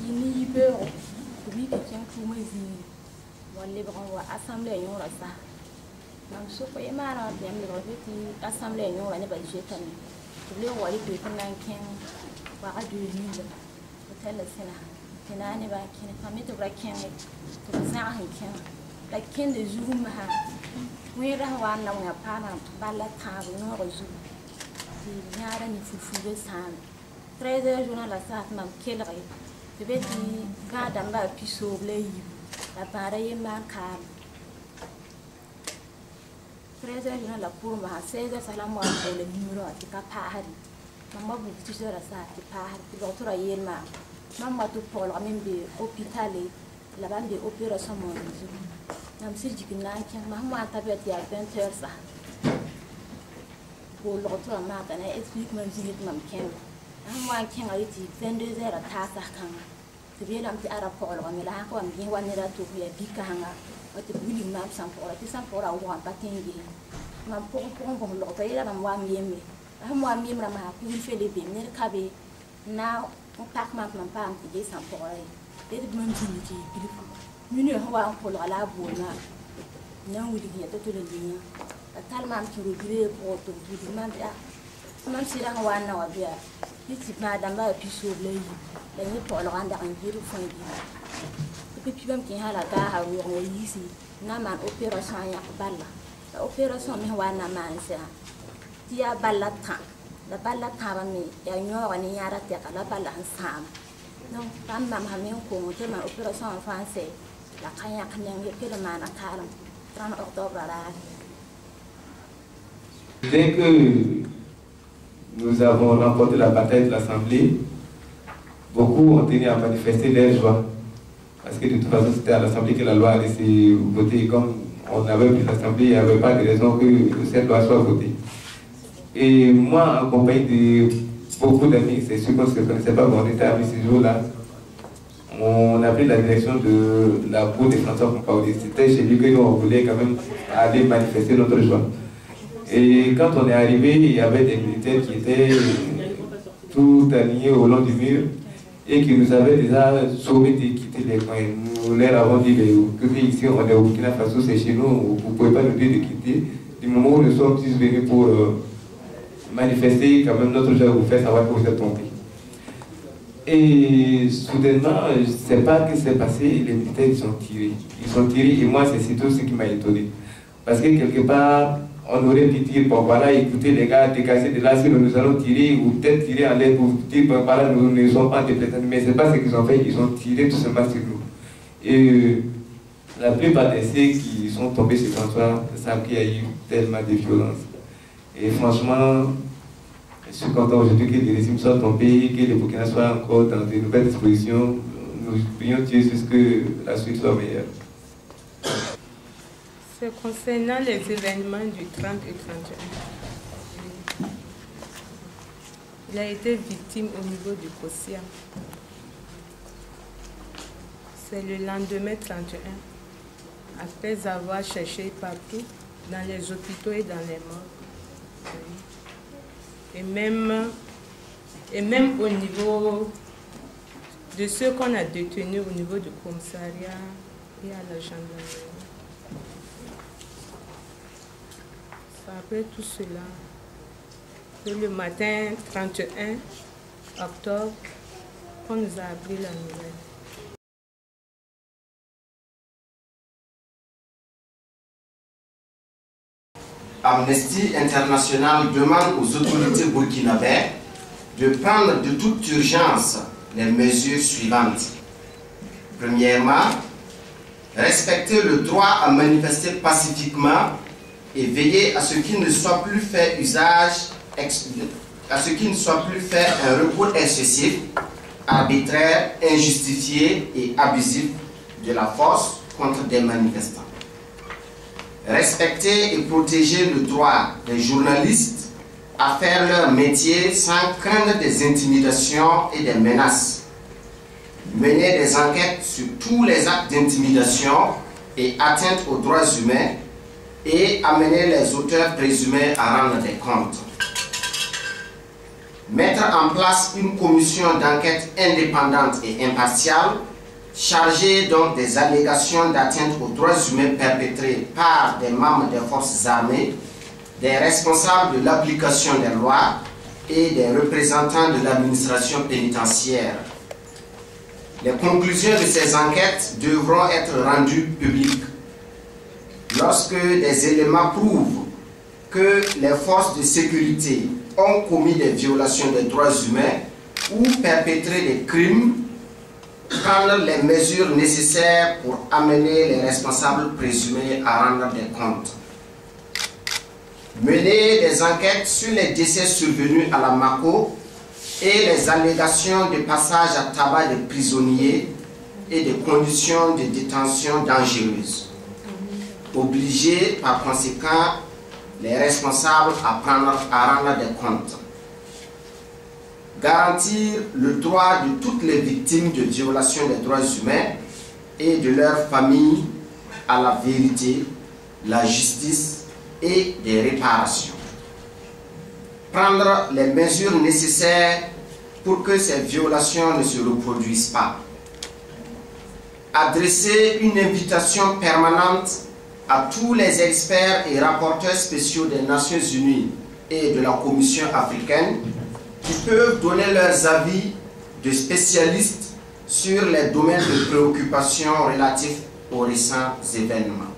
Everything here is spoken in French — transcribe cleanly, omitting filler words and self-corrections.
Ini beau, oui, quelqu'un qui m'a dit, on les bras assemblés, on reste. Nam so ko imara biam le roti assemblée nyo wani ba jetan le wali to kan ken wa adu ni da hotel sina kinani ba kin fami to raken to sa han ken la ken de jour ma ha wi ra wa na nga pa na bala ta bu no ko zu di nyara ni fufu de san 13h journal la sa mam kel ray de beti ga dam ba piso ble yi la pareil ma ka 13h la pour ma 16h salam wa le numéro ti ka pa hari mamma bu ti sera sa ti pa hari ti docteur ayel ma mamma tu polo même de hôpital la bande de opération mon dieu nam si jikina ken mamma ta bet ya 20h sa pour le docteur ma ta na explique même si mam ken mamma ken ari ti 22h ta sa kan ti bi lam ti ara polo mi la ko am bi wani ra tu ya bi ka hanga wati buli mam sampora ti sampora wa patingi mam pon lo to ira mam wa miemi wa miemi ma ku fele be ne kabe na pak mam pam ti sampora e de mam ti ti bilifu minu wa ko ala bona na wuli ya to le linya tal mam ki ro bire ko to buli mam ya mam sira wa na wa bia ti ma damba piso le yi le ni to lo anda an biru fo bi depuis même qu'il y a la gare où on est ici, n'a pas d'opération à Balla. L'opération mais on a manché. Il y a Balla temps, la Balla temps mais il y a une heure on y a raté la Balla ensemble. Non, pas même à même qu'on fait ma opération en français. La Kanya Kanyang que le man à 30 octobre à la. Dès que nous avons remporté la bataille de l'Assemblée, beaucoup ont tenu à manifester leur joie. Parce que de toute façon, c'était à l'Assemblée que la loi allait se voter. Comme on avait pris l'Assemblée, il n'y avait pas de raison que cette loi soit votée. Et moi, en compagnie de beaucoup d'amis, c'est sûr qu'on ne se connaissait pas, mais on était amis ce jour-là. On a pris la direction de la cour de François Compaoré. C'était chez lui que nous, on voulait quand même aller manifester notre joie. Et quand on est arrivé, il y avait des militaires qui étaient tout alignés au long du mur et qui nous avaient déjà sauvé de quitter les coins. Nous leur avons dit que ici on est au Burkina Faso, c'est chez nous, vous ne pouvez pas nous dire de quitter. Du moment où nous sommes tous venus pour manifester quand même notre joie, vous faire savoir que vous êtes tombés. Et soudainement, je ne sais pas ce qui s'est passé, les militaires ils sont tirés. Ils sont tirés et moi c'est surtout ce qui m'a étonné. Parce que quelque part, on aurait pu dire, bon voilà, écoutez les gars, dégagez de là, sinon nous allons tirer, ou peut-être tirer en l'air pour dire, bon voilà, nous ne sommes pas déplacés. Mais ce n'est pas ce qu'ils ont fait, ils ont tiré tout simplement sur nous. Et la plupart de ceux qui sont tombés sur François savent qu'il y a eu tellement de violence. Et franchement, je suis content aujourd'hui que les régimes soient tombés, que les Burkina soient encore dans de nouvelles dispositions. Nous prions Dieu jusqu'à ce que la suite soit meilleure. C'est concernant les événements du 30 et 31. Il a été victime au niveau du Kossia. C'est le lendemain 31, après avoir cherché partout, dans les hôpitaux et dans les morgues. Et même au niveau de ceux qu'on a détenus au niveau du commissariat et à la gendarmerie. Après tout cela, le matin 31 octobre, on nous a appris la nouvelle. Amnesty International demande aux autorités burkinabées de prendre de toute urgence les mesures suivantes. Premièrement, respecter le droit à manifester pacifiquement et veiller à ce qu'il ne soit plus fait un recours excessif, arbitraire, injustifié et abusif de la force contre des manifestants. Respecter et protéger le droit des journalistes à faire leur métier sans craindre des intimidations et des menaces. Mener des enquêtes sur tous les actes d'intimidation et atteinte aux droits humains et amener les auteurs présumés à rendre des comptes. mettre en place une commission d'enquête indépendante et impartiale, chargée donc des allégations d'atteinte aux droits humains perpétrées par des membres des forces armées, des responsables de l'application des lois et des représentants de l'administration pénitentiaire. Les conclusions de ces enquêtes devront être rendues publiques. Lorsque des éléments prouvent que les forces de sécurité ont commis des violations des droits humains ou perpétré des crimes, prendre les mesures nécessaires pour amener les responsables présumés à rendre des comptes. Mener des enquêtes sur les décès survenus à la Mako et les allégations de passage à tabac des prisonniers et des conditions de détention dangereuses. Obliger par conséquent les responsables à rendre des comptes. Garantir le droit de toutes les victimes de violations des droits humains et de leurs familles à la vérité, la justice et des réparations. Prendre les mesures nécessaires pour que ces violations ne se reproduisent pas. Adresser une invitation permanente à tous les experts et rapporteurs spéciaux des Nations Unies et de la Commission africaine qui peuvent donner leurs avis de spécialistes sur les domaines de préoccupation relatifs aux récents événements.